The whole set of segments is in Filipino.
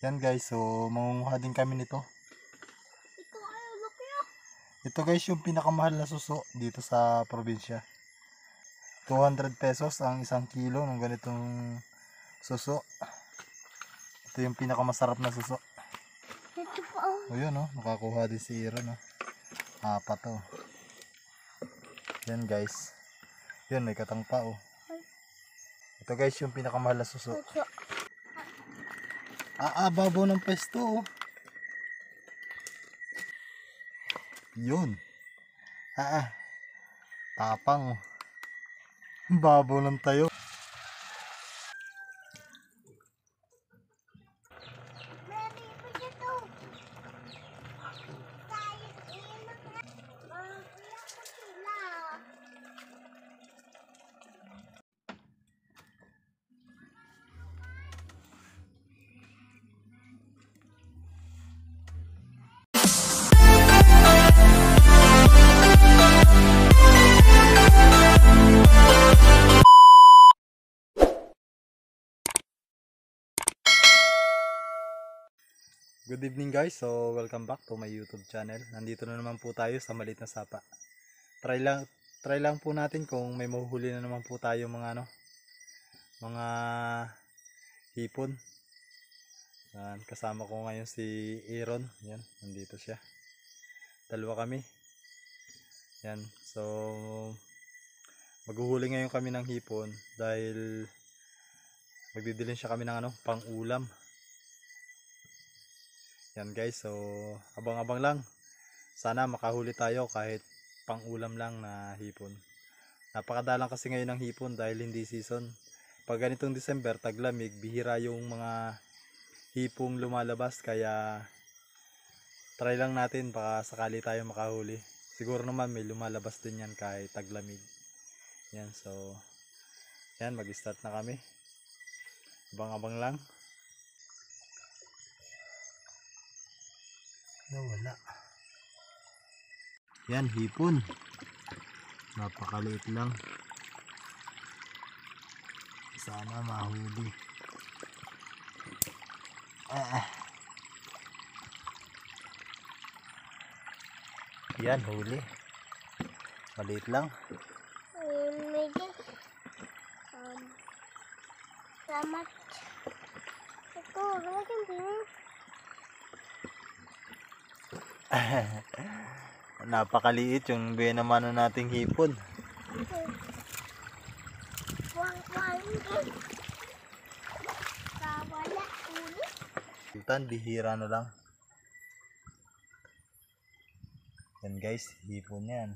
Yan guys, so mangunguha din kami nito. Ito ay laki. Ito guys yung pinakamahal na suso dito sa probinsya. 200 pesos ang isang kilo ng ganitong suso. Ito yung pinakamasarap na suso. Ito pa. O yun nakakuha din si Ira apat Yan guys. Yun, may katangpa Ito guys yung pinakamahal na suso. Ito. Babaw ng pesto Yun. Tapang babaw ng tayo. Good evening guys, so welcome back to my YouTube channel. Nandito na naman po tayo sa maliit na sapa. Try lang po natin kung may mahuhuli na naman po tayo mga mga hipon. Yan, kasama ko ngayon si Aaron. Yan, nandito siya. Dalawa kami. Yan, so maghuhuli ngayon kami ng hipon dahil magdidilhin siya kami ng pang-ulam. Yan guys, so abang-abang lang. Sana makahuli tayo kahit pang-ulam lang na hipon. Napakadalang kasi ngayon ng hipon dahil hindi season. Pag ganitong December, taglamig, bihira yung mga hipong lumalabas. Kaya try lang natin, baka sakali tayo makahuli. Siguro naman may lumalabas din yan kahit taglamig. Yan, so yan, mag-start na kami. Abang-abang lang. Wala. Yan, hipon. Napakaliit lang. Sana mahuli. Yan, huli. Maliit lang. Medyo salamat. Ito, lagyan din. Napakaliit yung binamano nating hipon. Wala ulit. Sultan, bihira na lang. Yan guys, hipon yan.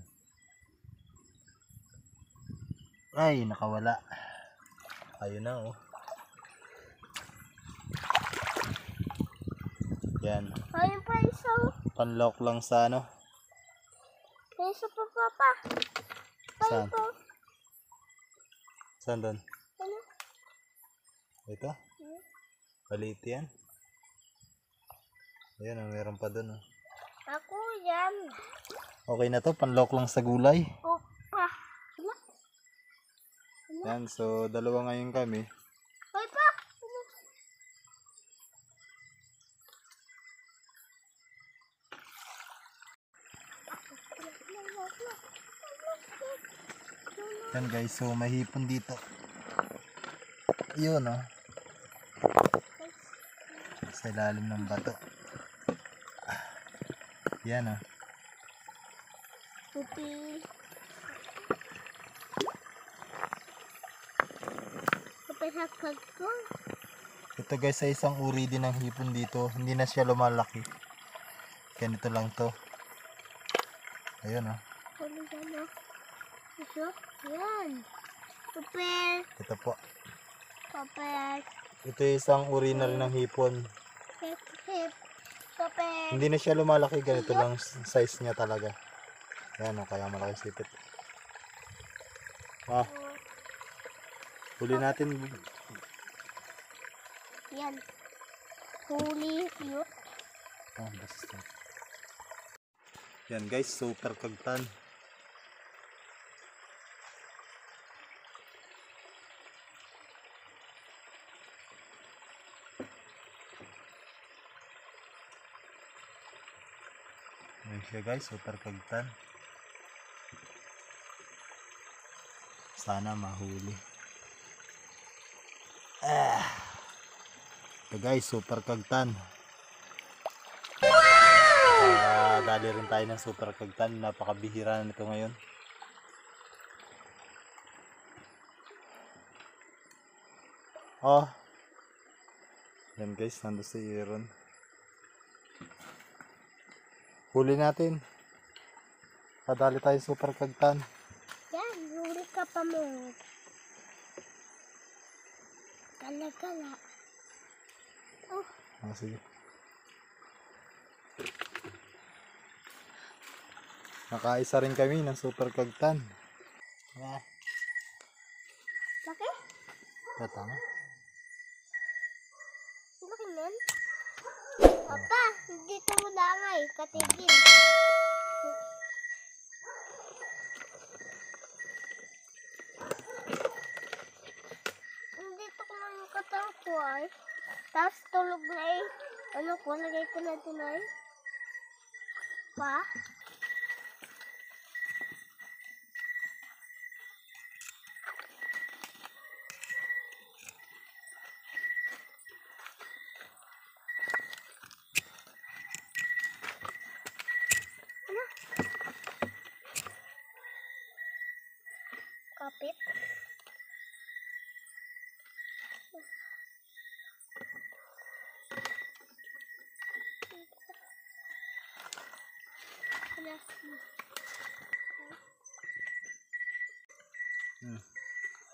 Ay, nakawala. Ayun na Yan. Ayun pa isa. Panlock lang sa Isa pa papa. Saan? Ito. Saan doon? Ano? Ito? Maliit yan. Ayan, meron pa doon Ako yan. Okay na to, panlock lang sa gulay. Opa. Yan, so dalawa ngayon kami. Ay pa. Yan guys, so mahipon dito. Yun sa ilalim ng bato. Yan Puti. Kapahakag ko. Ito guys, sa isang uri din ng hipon dito. Hindi na siya lumalaki. Ganito lang to. Ayun Ano yan Ito? Yan. Papel. Ito po. Papel. Ito isang uri na rin ng hipon. Hip. Papel. Hindi na siya lumalaki. Ganito lang size niya talaga. Yan kaya malaki sipit. Huli natin. Yan. Huli yun. Basta. Yan guys, super kagtan. Ayan siya guys, super kagtan. Sana mahuli. Ito guys, super kagtan. Dali rin tayo ng super kagtan. Napakabihira na nito ngayon. Oh. Yan guys, nandun si Aaron. Huli natin. Kadali tayo super kagtan. Yan, huli ka pa mo. Gala-gala. Oh, Sige. Nakaisa rin kami ng super kagtan. laki? Tama. Laki nun? Papa, dito mo dangay. Katigil. Dito ko lang yung katangkuan. Tapos tulog na eh. Ano ko, lagay ko na tunay. Pa? Kapit.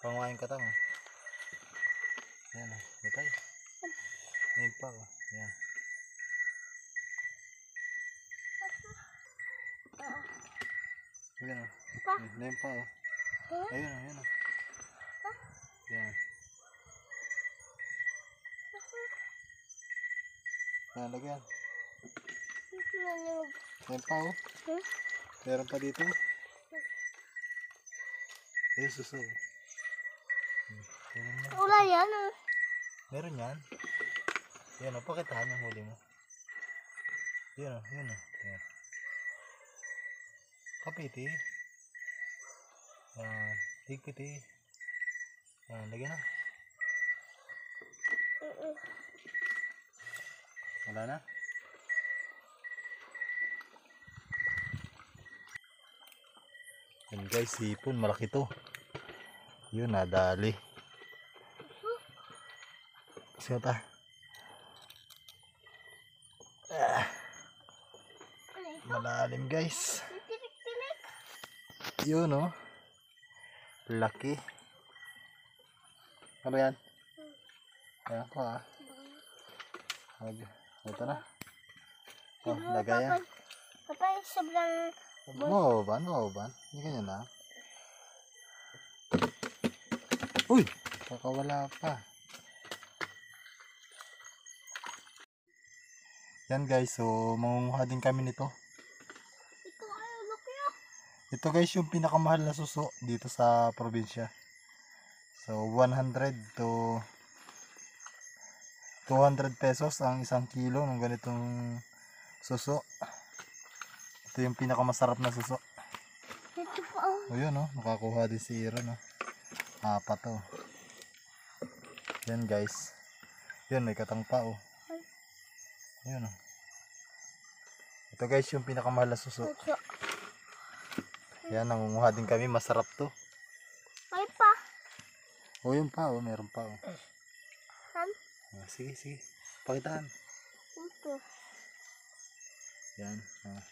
Panguhain ka tang. Yan o, itay. Ngayon pa o. Yan. Yan o. Ngayon pa o. Ayun o, yan o. Yan. Yan, lagyan. Ngayon pa o. Meron pa dito. Ayun, suso. Wala yan oh. Meron yan. Yan o, pakitahan yung huli mo. Yan o, yan o. Yan. Kapiti. Yan. Higpiti. Yan, lagyan na. Wala na. Yan guys, sipon. Malaki to. Yun, nadali. Siya ta. Malalim guys. Tinik-tinik. Yun o. Laki. Ano yan? Ayan ko ah. Ito na. Oh, lagay yan. Papa, sobrang... Mawaban. Hindi ganyan na. Uy! Kakawala pa. Yan guys, so mangunguha din kami nito. Ito ay laki ah. Ito guys yung pinakamahal na suso dito sa probinsya. So 100 to 200 pesos ang isang kilo ng ganitong suso. Ito yung pinakamasarap na suso. Ito pa oh. O yun o, nakakuha din si Aaron o. Apat o. Yan guys. Yun, may katang pa o. Yun o. Ito guys yung pinakamahal na suso. Ito. Yan, nangunguha din kami. Masarap to. May pa. O yun pa o, meron pa o. Han? Sige. Pakitaan. Ito. Yan. Sige na.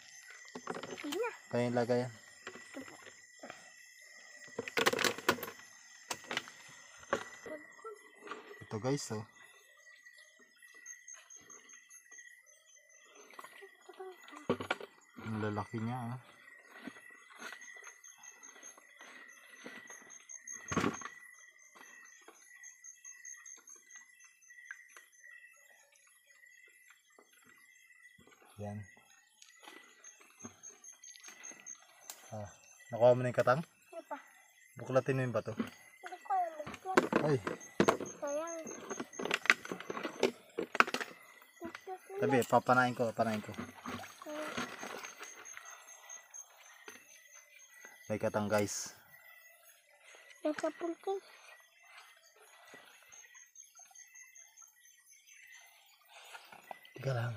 Kaya yung lagay yan. Ito guys o. Ang lalaki niya ah. Yan. Nakuha mo na yung katang? May pa. Buklatin mo yung bato. Hindi ko alam. Ay, Sayang. tabi, papanain ko. Kay Katang guys. Nasa pulkin. Tiga lang.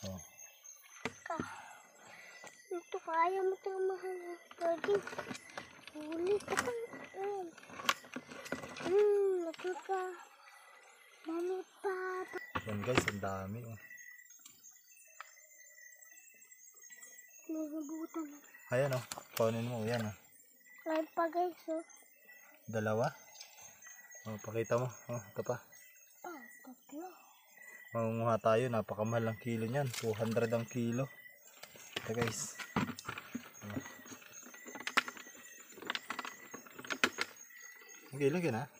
Oh. Ito kaya mo ito mahal. Pwede. Huli ka pa. Nagkaka. Dami pa. Yan guys, ang dami. Oh. May nabutan. Ayan oh, paunin mo. Yan oh. Lain pa guys oh. Dalawa. Oh, pakita mo. Oh, ito pa. Tatlo. Mangunguha tayo, napakamahal ang kilo niyan. 200 ang kilo. Ito guys. Okay, lagyan ha.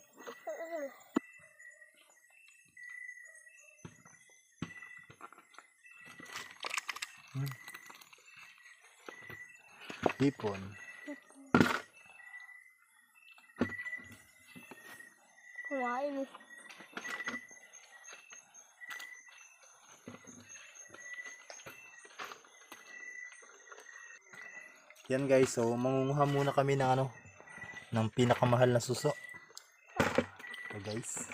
Hipon. Kumain mo. Yan guys, so mangunguha muna kami ng ano, ng pinakamahal na suso. So guys.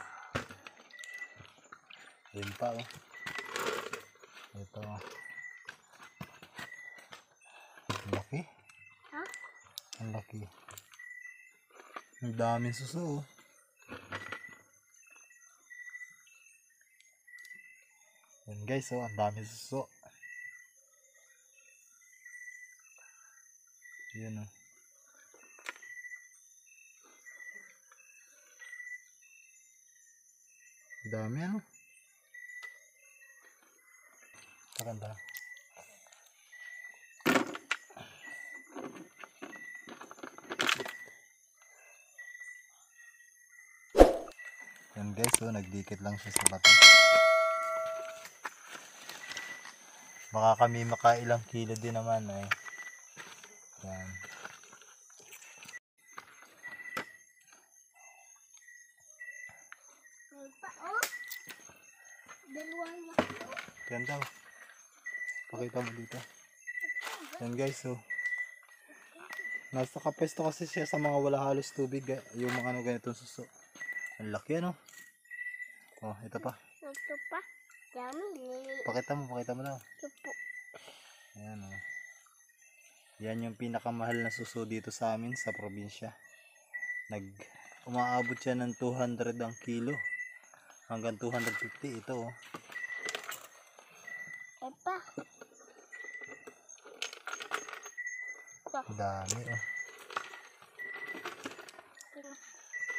Ayun pa oh. Ito. Ang laki. Ha? Ang laki. Ang daming suso oh. Yan guys, oh, ang daming suso. Yan oh. Dami ano. Maganda. Yan guys, oh, nagdikit lang siya sa bato. Baka kami makailang kilo din naman eh. Yan. Lain pa oh. Dalawang na. Yan daw. Pakita mo dito. Yan guys, oh. Nasa kapesto kasi siya sa mga wala halos tubig. Yung mga ano ganitong suso. Ang laki ano. Oh, ito pa. Ito pa. Dami. Pakita mo daw. Ito po. Ayan oh. Yan yung pinakamahal na suso dito sa amin sa probinsya. Umaabot siya ng 200 ang kilo. Hanggang 250 ito oh. Epa. Ito. Dami oh.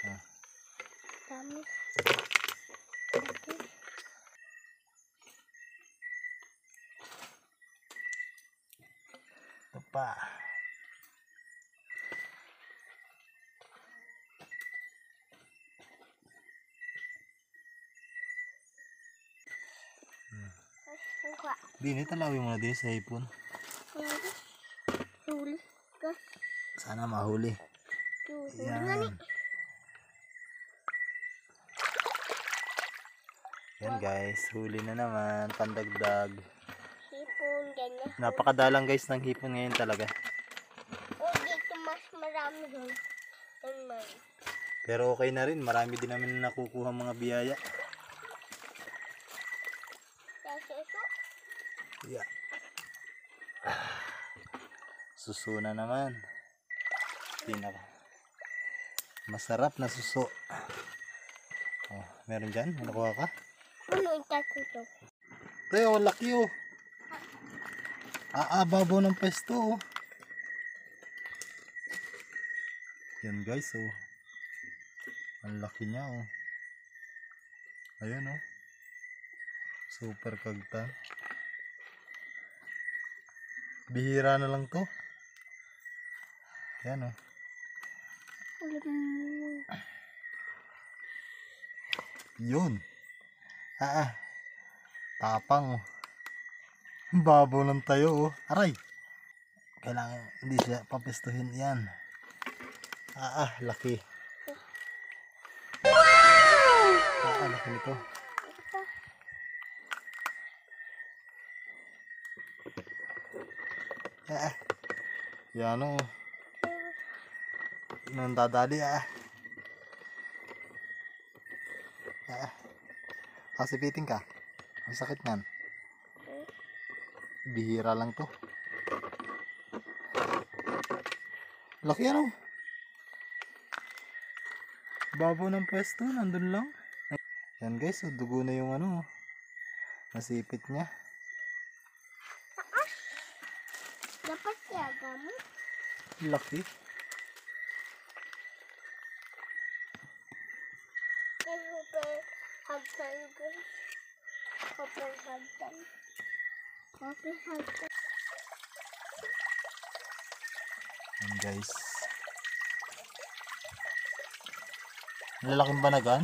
Ah. Dami. Okay. Ito pa. Suka. Dini, talawin mo na din sa hipon. Huli. Sana mahuli. Huli nga ni. Yan. Yan guys, huli na naman. Pandagdag. Hipon, ganyan. Napakadalang guys ng hipon ngayon talaga. O, dito mas marami doon. Pero okay na rin. Marami din namin nakukuha mga biyaya. Kasi ito. Yeah. Suso na naman. Pinaka masarap na suso. Oh, meron dyan? May nakuha ka? Ano yung tato ito? Tayo, laki oh. Babaw ng pwesto oh. Yan guys oh. Ang laki niya oh. Ayan oh. Super kagtan. Bihira na lang to. Ayan oh. Yun. Tapang oh. Babaw ng tayo oh. Aray. Kailangan hindi siya papestuhin yan. Laki. Laki nito. Yan o. Nang dadali Kasipitin ka. Ang sakit ngan. Bihira lang to. Laki ano. Babaw ng pwesto. Nandun lang. Yan guys. So, dugo na yung ano. Nasipit niya. Dapat siya gamot. Laki. Super hagtan guys. Super hagtan. Super hagtan. Yan guys. Lalaking banagan.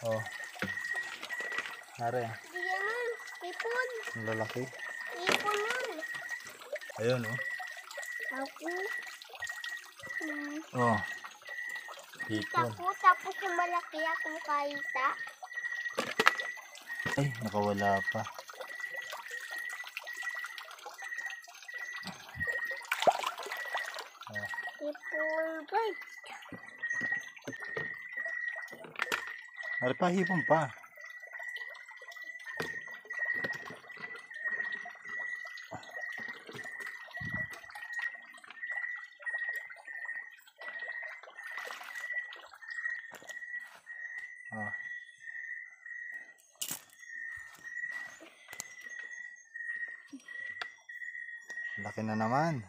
Oh. Nare. Di yan. Ipon. Ang lalaki. Ipon yun. Ayun oh. Ako. Oh. Hipon. Tapos yung malaki akong kaita. Ay, nakawala pa. Oh. Ipon guys. Nare pa, hipon pa. Oh. Laki na naman.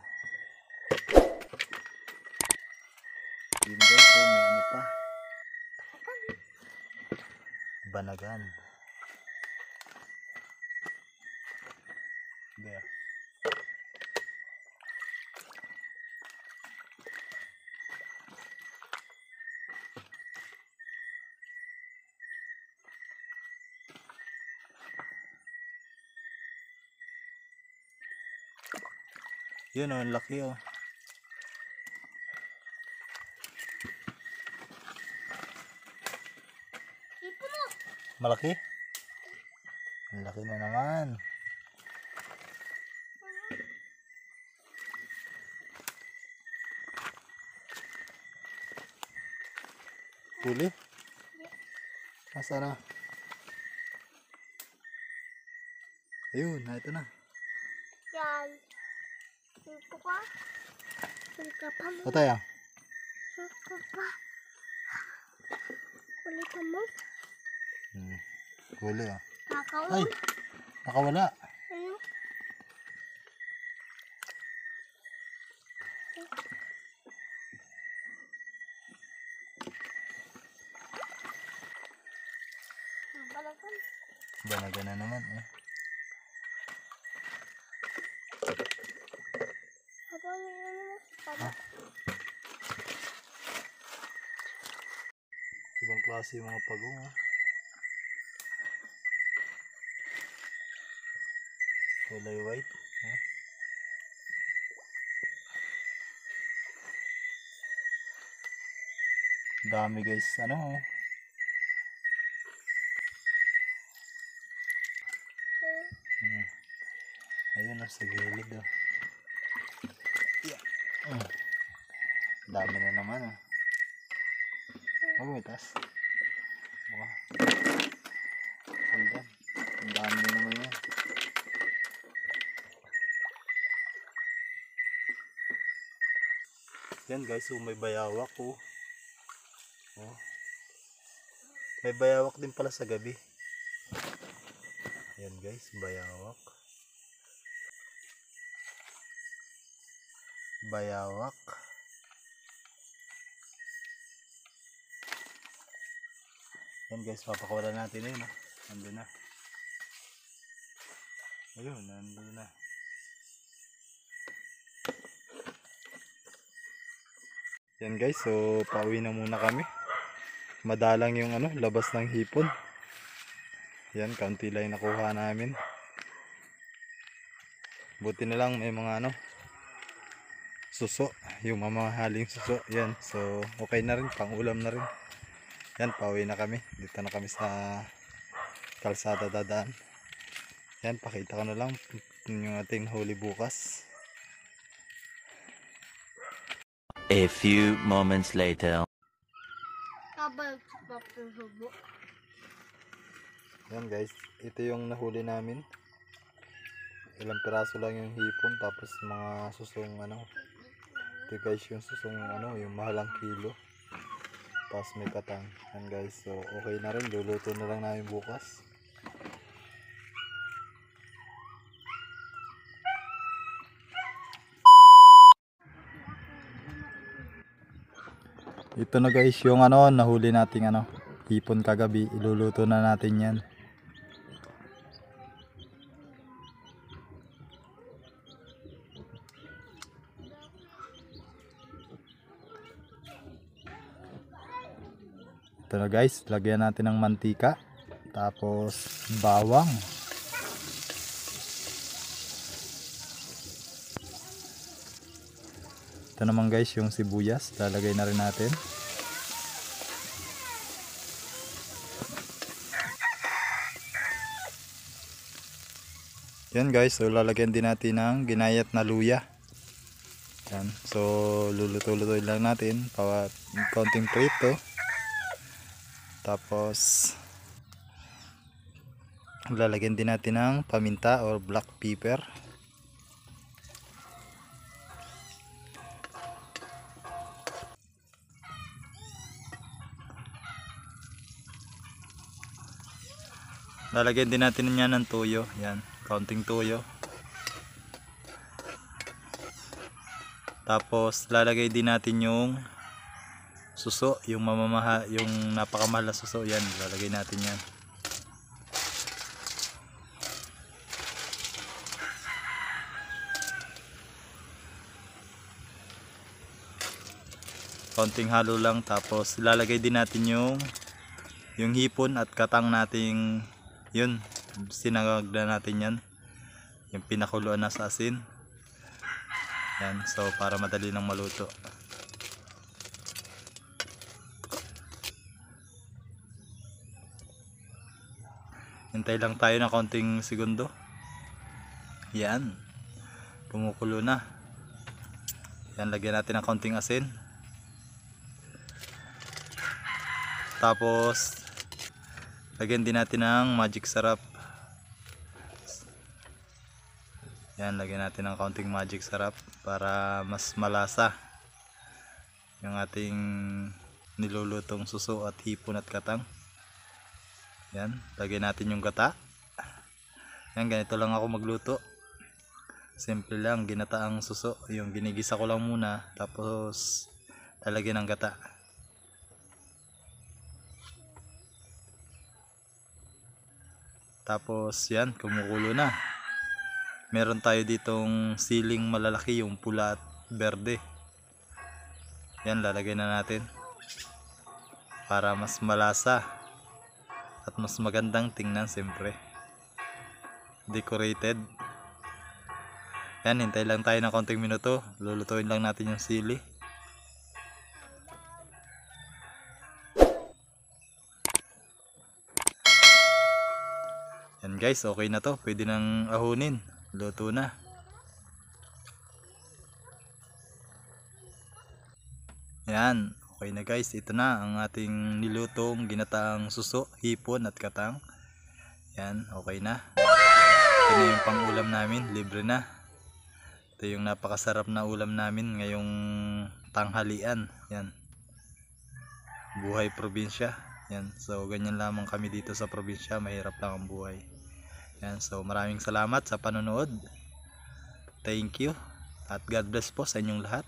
Yun guys, so may ano pa. Banagan. There. Yun oh, ang laki oh. Ipon mo. Malaki? Ang laki na naman. Huli? Nasaan na? Ayun, ito na. Yan. Ito ka. Ito pa mo. Patay ah. Ito pa. Ulit pa mo. Huli ah. Kakaon. Ay, nakawala. Ayun. Balagan. Banagan na naman eh. Apa may ano? Pada. Ibang klase yung mga pagong ah. Kulay white. Ah. Dami guys. Ano oh. Ayun oh, sa gilid oh. Yeah. Dami na naman oh. Magumitas. Baka. Andan. Ang dami na naman yan. Yan guys, so may bayawak oh. Oh. May bayawak din pala sa gabi. Yan guys, bayawak. Bayawak. Yan guys, papakawalan natin yun. Nandun na. Ayun, nandun na. Yan guys, so pauwi na muna kami. Madalang yung ano, labas ng hipon. Yan, kaunti lang yung nakuha namin. Buti na lang may mga ano, suso, yung mamahaling suso. Yan, so okay na rin, pang ulam na rin. Yan, pauwi na kami. Dito na kami sa kalsada dadaan. Yan, pakita ko na lang yung ating huli bukas. A few moments later. Kabal pa hubo. Yan guys, ito yung nahuli namin. Ilang piraso lang yung hipon, tapos mga susong ano. Ito guys yung susong ano, yung mahalang kilo. Tapos may katang. Yan guys, so okay na rin, luluto na lang namin bukas. Ito na guys yung ano, nahuli nating ano, hipon kagabi. Iluluto na natin yan. Ito na guys, lagyan natin ng mantika. Tapos bawang. Ito naman guys yung sibuyas, lalagay na rin natin. Yan guys, so lalagyan din natin ng ginayat na luya. Yan, so luluto-luto lang natin para konting prito. Tapos lalagyan din natin ng paminta or black pepper. Lalagyan din natin niya ng toyo. Yan, kaunting toyo. Tapos lalagay din natin yung suso, yung yung napakamahal na suso. Yan, lalagay natin yan. Kaunting halo lang, tapos lalagay din natin yung hipon at katang nating yun, sinangag na natin yan, yung pinakuluan na sa asin. Yan, so para madali lang maluto. Hintay lang tayo ng konting segundo. Yan, kumukulo na. Yan, lagyan natin ng konting asin. Tapos lagyan din natin ng magic sarap. Yan, lagyan natin ng kaunting magic sarap para mas malasa yung ating nilulutong suso at hipon at katang. Yan, lagyan natin yung gata. Yan, ganito lang ako magluto. Simple lang, ginataang suso. Yung ginigisa ko lang muna, tapos lalagyan ng gata. Tapos yan, kumukulo na. Meron tayo ditong siling malalaki, yung pula at berde. Yan, lalagay na natin para mas malasa at mas magandang tingnan siyempre. Decorated. Yan, hintay lang tayo ng konting minuto. Lulutuin lang natin yung sili. Yan guys, okay na to. Pwede nang ahunin. Luto na. Yan, okay na guys. Ito na ang ating nilutong ginataang suso, hipon at katang. Yan, okay na. Ito na yung pang ulam namin. Libre na. Ito yung napakasarap na ulam namin ngayong tanghalian. Yan. Buhay probinsya. Yan, so ganyan lamang kami dito sa probinsya. Mahirap lang ang buhay. Yan, so maraming salamat sa panonood. Thank you. At God bless po sa inyong lahat.